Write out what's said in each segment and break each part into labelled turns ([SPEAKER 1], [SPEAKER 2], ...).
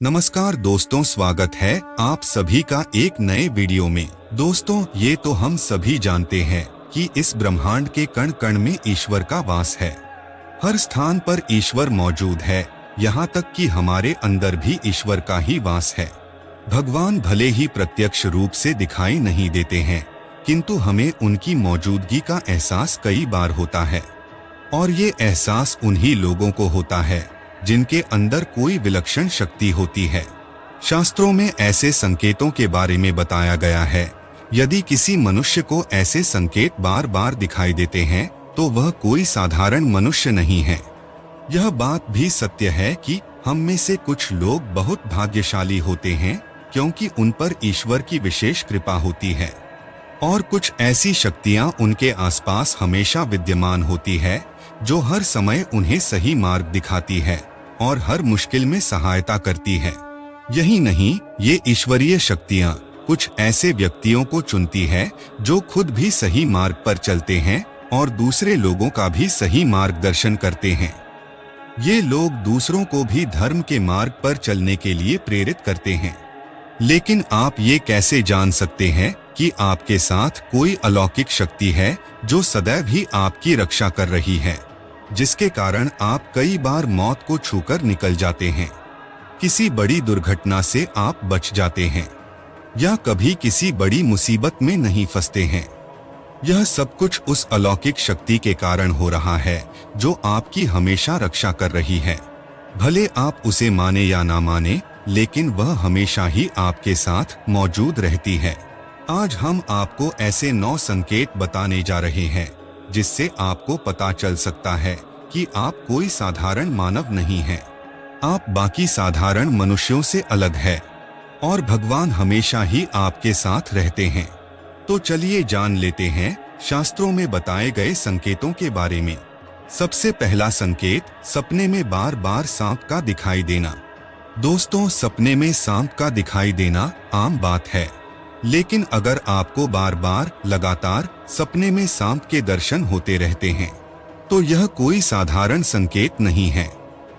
[SPEAKER 1] नमस्कार दोस्तों, स्वागत है आप सभी का एक नए वीडियो में। दोस्तों, ये तो हम सभी जानते हैं कि इस ब्रह्मांड के कण कण में ईश्वर का वास है। हर स्थान पर ईश्वर मौजूद है, यहाँ तक कि हमारे अंदर भी ईश्वर का ही वास है। भगवान भले ही प्रत्यक्ष रूप से दिखाई नहीं देते हैं, किंतु हमें उनकी मौजूदगी का एहसास कई बार होता है। और ये एहसास उन्हीं लोगों को होता है जिनके अंदर कोई विलक्षण शक्ति होती है। शास्त्रों में ऐसे संकेतों के बारे में बताया गया है। यदि किसी मनुष्य को ऐसे संकेत बार बार दिखाई देते हैं तो वह कोई साधारण मनुष्य नहीं है। यह बात भी सत्य है कि हम में से कुछ लोग बहुत भाग्यशाली होते हैं, क्योंकि उन पर ईश्वर की विशेष कृपा होती है। और कुछ ऐसी शक्तियां उनके आसपास हमेशा विद्यमान होती है जो हर समय उन्हें सही मार्ग दिखाती है और हर मुश्किल में सहायता करती है। यही नहीं, ये ईश्वरीय शक्तियां कुछ ऐसे व्यक्तियों को चुनती है जो खुद भी सही मार्ग पर चलते हैं और दूसरे लोगों का भी सही मार्गदर्शन करते हैं। ये लोग दूसरों को भी धर्म के मार्ग पर चलने के लिए प्रेरित करते हैं। लेकिन आप ये कैसे जान सकते हैं कि आपके साथ कोई अलौकिक शक्ति है जो सदैव ही आपकी रक्षा कर रही है, जिसके कारण आप कई बार मौत को छूकर निकल जाते हैं, किसी बड़ी दुर्घटना से आप बच जाते हैं या कभी किसी बड़ी मुसीबत में नहीं फंसते हैं? यह सब कुछ उस अलौकिक शक्ति के कारण हो रहा है जो आपकी हमेशा रक्षा कर रही है। भले आप उसे माने या ना माने, लेकिन वह हमेशा ही आपके साथ मौजूद रहती है। आज हम आपको ऐसे 9 संकेत बताने जा रहे हैं जिससे आपको पता चल सकता है कि आप कोई साधारण मानव नहीं हैं। आप बाकी साधारण मनुष्यों से अलग हैं और भगवान हमेशा ही आपके साथ रहते हैं। तो चलिए जान लेते हैं शास्त्रों में बताए गए संकेतों के बारे में। सबसे पहला संकेत, सपने में बार बार सांप का दिखाई देना। दोस्तों, सपने में सांप का दिखाई देना आम बात है, लेकिन अगर आपको बार बार लगातार सपने में सांप के दर्शन होते रहते हैं तो यह कोई साधारण संकेत नहीं है।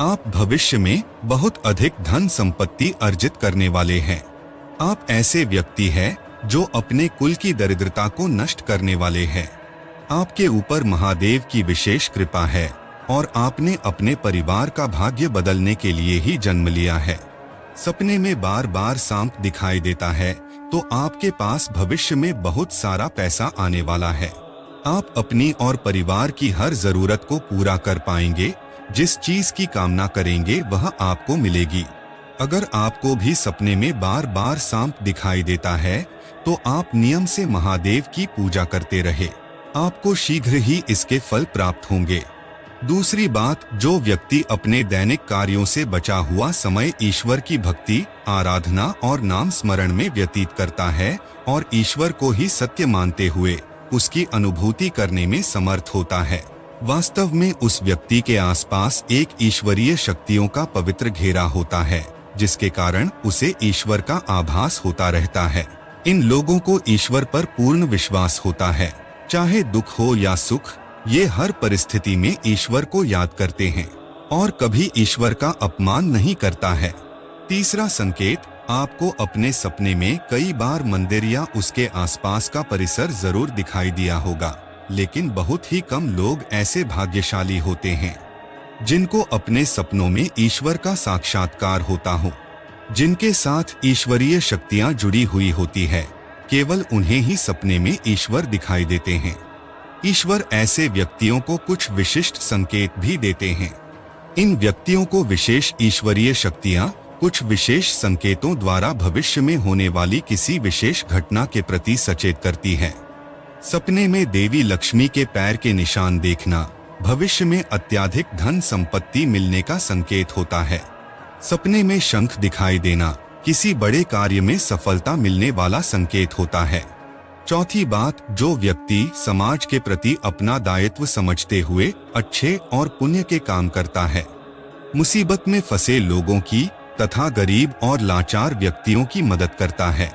[SPEAKER 1] आप भविष्य में बहुत अधिक धन संपत्ति अर्जित करने वाले हैं। आप ऐसे व्यक्ति हैं जो अपने कुल की दरिद्रता को नष्ट करने वाले हैं। आपके ऊपर महादेव की विशेष कृपा है और आपने अपने परिवार का भाग्य बदलने के लिए ही जन्म लिया है। सपने में बार बार सांप दिखाई देता है तो आपके पास भविष्य में बहुत सारा पैसा आने वाला है। आप अपनी और परिवार की हर जरूरत को पूरा कर पाएंगे। जिस चीज की कामना करेंगे वह आपको मिलेगी। अगर आपको भी सपने में बार बार सांप दिखाई देता है तो आप नियम से महादेव की पूजा करते रहे। आपको शीघ्र ही इसके फल प्राप्त होंगे। दूसरी बात, जो व्यक्ति अपने दैनिक कार्यों से बचा हुआ समय ईश्वर की भक्ति, आराधना और नाम स्मरण में व्यतीत करता है और ईश्वर को ही सत्य मानते हुए उसकी अनुभूति करने में समर्थ होता है, वास्तव में उस व्यक्ति के आसपास एक ईश्वरीय शक्तियों का पवित्र घेरा होता है, जिसके कारण उसे ईश्वर का आभास होता रहता है। इन लोगों को ईश्वर पर पूर्ण विश्वास होता है। चाहे दुख हो या सुख, ये हर परिस्थिति में ईश्वर को याद करते हैं और कभी ईश्वर का अपमान नहीं करता है। तीसरा संकेत, आपको अपने सपने में कई बार मंदिर या उसके आसपास का परिसर जरूर दिखाई दिया होगा, लेकिन बहुत ही कम लोग ऐसे भाग्यशाली होते हैं जिनको अपने सपनों में ईश्वर का साक्षात्कार होता हो, जिनके साथ ईश्वरीय शक्तियां जुड़ी हुई होती है। केवल उन्हें ही सपने में ईश्वर दिखाई देते हैं। ईश्वर ऐसे व्यक्तियों को कुछ विशिष्ट संकेत भी देते हैं। इन व्यक्तियों को विशेष ईश्वरीय शक्तियां कुछ विशेष संकेतों द्वारा भविष्य में होने वाली किसी विशेष घटना के प्रति सचेत करती है। सपने में देवी लक्ष्मी के पैर के निशान देखना भविष्य में अत्यधिक धन संपत्ति मिलने का संकेत होता है। सपने में शंख दिखाई देना किसी बड़े कार्य में सफलता मिलने वाला संकेत होता है। चौथी बात, जो व्यक्ति समाज के प्रति अपना दायित्व समझते हुए अच्छे और पुण्य के काम करता है, मुसीबत में फंसे लोगों की तथा गरीब और लाचार व्यक्तियों की मदद करता है,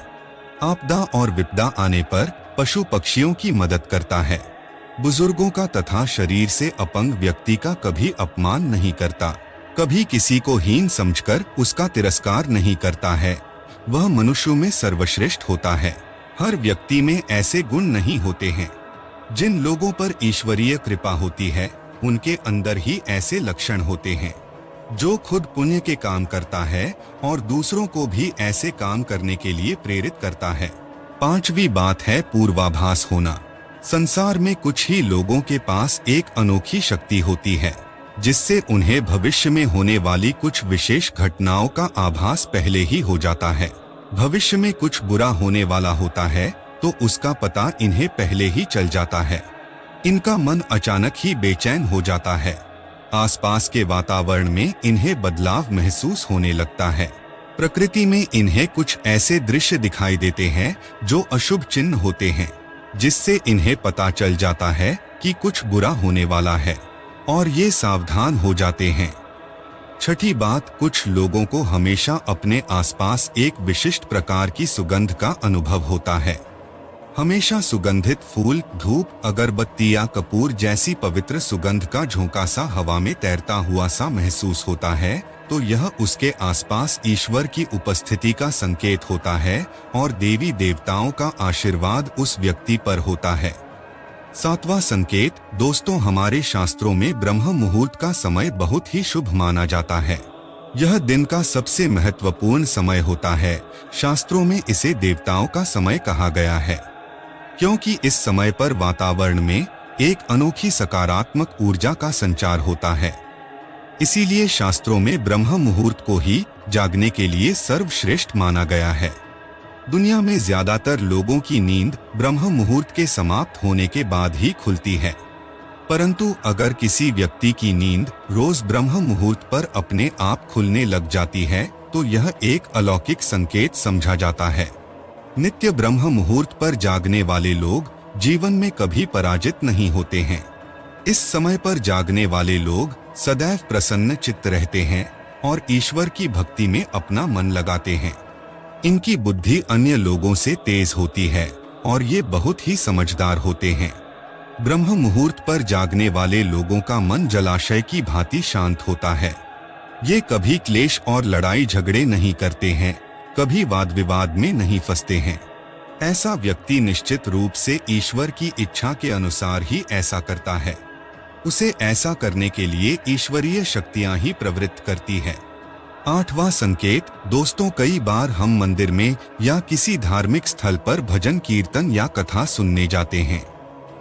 [SPEAKER 1] आपदा और विपदा आने पर पशु पक्षियों की मदद करता है, बुजुर्गों का तथा शरीर से अपंग व्यक्ति का कभी अपमान नहीं करता, कभी किसी को हीन समझकर उसका तिरस्कार नहीं करता है। वह मनुष्यों में सर्वश्रेष्ठ होता है। हर व्यक्ति में ऐसे गुण नहीं होते हैं। जिन लोगों पर ईश्वरीय कृपा होती है उनके अंदर ही ऐसे लक्षण होते हैं। जो खुद पुण्य के काम करता है और दूसरों को भी ऐसे काम करने के लिए प्रेरित करता है। पांचवी बात है पूर्वाभास होना। संसार में कुछ ही लोगों के पास एक अनोखी शक्ति होती है जिससे उन्हें भविष्य में होने वाली कुछ विशेष घटनाओं का आभास पहले ही हो जाता है। भविष्य में कुछ बुरा होने वाला होता है तो उसका पता इन्हें पहले ही चल जाता है। इनका मन अचानक ही बेचैन हो जाता है। आसपास के वातावरण में इन्हें बदलाव महसूस होने लगता है। प्रकृति में इन्हें कुछ ऐसे दृश्य दिखाई देते हैं जो अशुभ चिन्ह होते हैं, जिससे इन्हें पता चल जाता है कि कुछ बुरा होने वाला है और ये सावधान हो जाते हैं। छठी बात, कुछ लोगों को हमेशा अपने आसपास एक विशिष्ट प्रकार की सुगंध का अनुभव होता है। हमेशा सुगंधित फूल, धूप, अगरबत्ती या कपूर जैसी पवित्र सुगंध का झोंका सा हवा में तैरता हुआ सा महसूस होता है तो यह उसके आसपास ईश्वर की उपस्थिति का संकेत होता है और देवी देवताओं का आशीर्वाद उस व्यक्ति पर होता है। सातवां संकेत, दोस्तों, हमारे शास्त्रों में ब्रह्म मुहूर्त का समय बहुत ही शुभ माना जाता है। यह दिन का सबसे महत्वपूर्ण समय होता है। शास्त्रों में इसे देवताओं का समय कहा गया है क्योंकि इस समय पर वातावरण में एक अनोखी सकारात्मक ऊर्जा का संचार होता है। इसीलिए शास्त्रों में ब्रह्म मुहूर्त को ही जागने के लिए सर्वश्रेष्ठ माना गया है। दुनिया में ज्यादातर लोगों की नींद ब्रह्म मुहूर्त के समाप्त होने के बाद ही खुलती है, परंतु अगर किसी व्यक्ति की नींद रोज ब्रह्म मुहूर्त पर अपने आप खुलने लग जाती है तो यह एक अलौकिक संकेत समझा जाता है। नित्य ब्रह्म मुहूर्त पर जागने वाले लोग जीवन में कभी पराजित नहीं होते हैं। इस समय पर जागने वाले लोग सदैव प्रसन्न चित्त रहते हैं और ईश्वर की भक्ति में अपना मन लगाते हैं। इनकी बुद्धि अन्य लोगों से तेज होती है और ये बहुत ही समझदार होते हैं। ब्रह्म मुहूर्त पर जागने वाले लोगों का मन जलाशय की भांति शांत होता है। ये कभी क्लेश और लड़ाई झगड़े नहीं करते हैं, कभी वाद विवाद में नहीं फंसते हैं। ऐसा व्यक्ति निश्चित रूप से ईश्वर की इच्छा के अनुसार ही ऐसा करता है। उसे ऐसा करने के लिए ईश्वरीय शक्तियां ही प्रवृत्त करती है। आठवां संकेत, दोस्तों, कई बार हम मंदिर में या किसी धार्मिक स्थल पर भजन कीर्तन या कथा सुनने जाते हैं।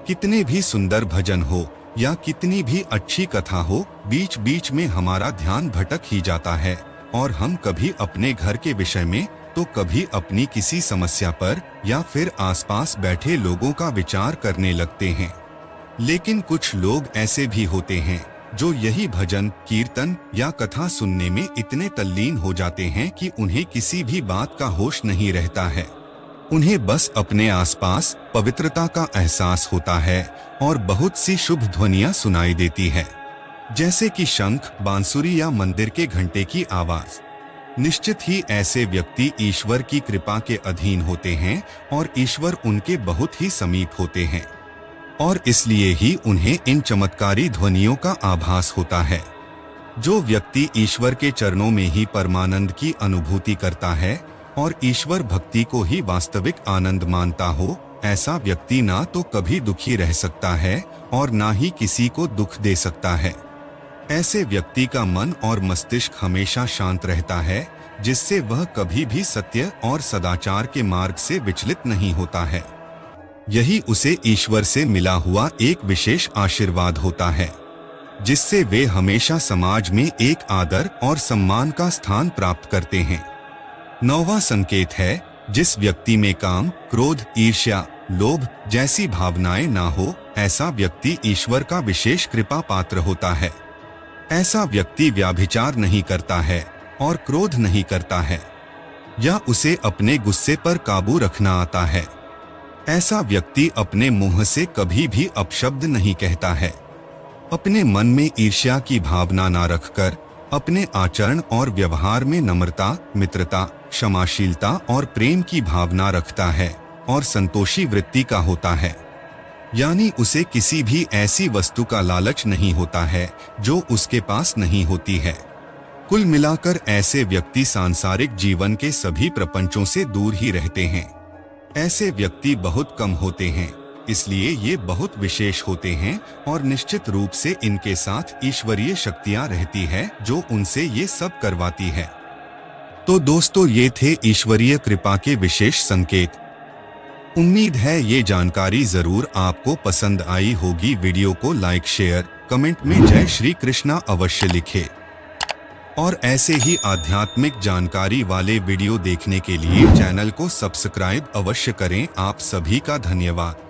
[SPEAKER 1] कितने भी सुंदर भजन हो या कितनी भी अच्छी कथा हो, बीच बीच में हमारा ध्यान भटक ही जाता है और हम कभी अपने घर के विषय में तो कभी अपनी किसी समस्या पर या फिर आसपास बैठे लोगों का विचार करने लगते हैं। लेकिन कुछ लोग ऐसे भी होते हैं जो यही भजन, कीर्तन या कथा सुनने में इतने तल्लीन हो जाते हैं कि उन्हें किसी भी बात का होश नहीं रहता है। उन्हें बस अपने आसपास पवित्रता का एहसास होता है और बहुत सी शुभ ध्वनियां सुनाई देती है, जैसे कि शंख, बांसुरी या मंदिर के घंटे की आवाज। निश्चित ही ऐसे व्यक्ति ईश्वर की कृपा के अधीन होते हैं और ईश्वर उनके बहुत ही समीप होते हैं और इसलिए ही उन्हें इन चमत्कारी ध्वनियों का आभास होता है। जो व्यक्ति ईश्वर के चरणों में ही परमानंद की अनुभूति करता है और ईश्वर भक्ति को ही वास्तविक आनंद मानता हो, ऐसा व्यक्ति ना तो कभी दुखी रह सकता है और ना ही किसी को दुख दे सकता है। ऐसे व्यक्ति का मन और मस्तिष्क हमेशा शांत रहता है, जिससे वह कभी भी सत्य और सदाचार के मार्ग से विचलित नहीं होता है। यही उसे ईश्वर से मिला हुआ एक विशेष आशीर्वाद होता है, जिससे वे हमेशा समाज में एक आदर और सम्मान का स्थान प्राप्त करते हैं। नौवां संकेत है, जिस व्यक्ति में काम, क्रोध, ईर्ष्या, लोभ जैसी भावनाएं ना हो, ऐसा व्यक्ति ईश्वर का विशेष कृपा पात्र होता है। ऐसा व्यक्ति व्याभिचार नहीं करता है और क्रोध नहीं करता है, या उसे अपने गुस्से पर काबू रखना आता है। ऐसा व्यक्ति अपने मुंह से कभी भी अपशब्द नहीं कहता है। अपने मन में ईर्ष्या की भावना ना रखकर अपने आचरण और व्यवहार में नम्रता, मित्रता, क्षमाशीलता और प्रेम की भावना रखता है और संतोषी वृत्ति का होता है। यानी उसे किसी भी ऐसी वस्तु का लालच नहीं होता है जो उसके पास नहीं होती है। कुल मिलाकर ऐसे व्यक्ति सांसारिक जीवन के सभी प्रपंचों से दूर ही रहते हैं। ऐसे व्यक्ति बहुत कम होते हैं, इसलिए ये बहुत विशेष होते हैं और निश्चित रूप से इनके साथ ईश्वरीय शक्तियां रहती है जो उनसे ये सब करवाती है। तो दोस्तों, ये थे ईश्वरीय कृपा के विशेष संकेत। उम्मीद है ये जानकारी जरूर आपको पसंद आई होगी। वीडियो को लाइक, शेयर, कमेंट में जय श्री कृष्णा अवश्य लिखें। और ऐसे ही आध्यात्मिक जानकारी वाले वीडियो देखने के लिए चैनल को सब्सक्राइब अवश्य करें। आप सभी का धन्यवाद।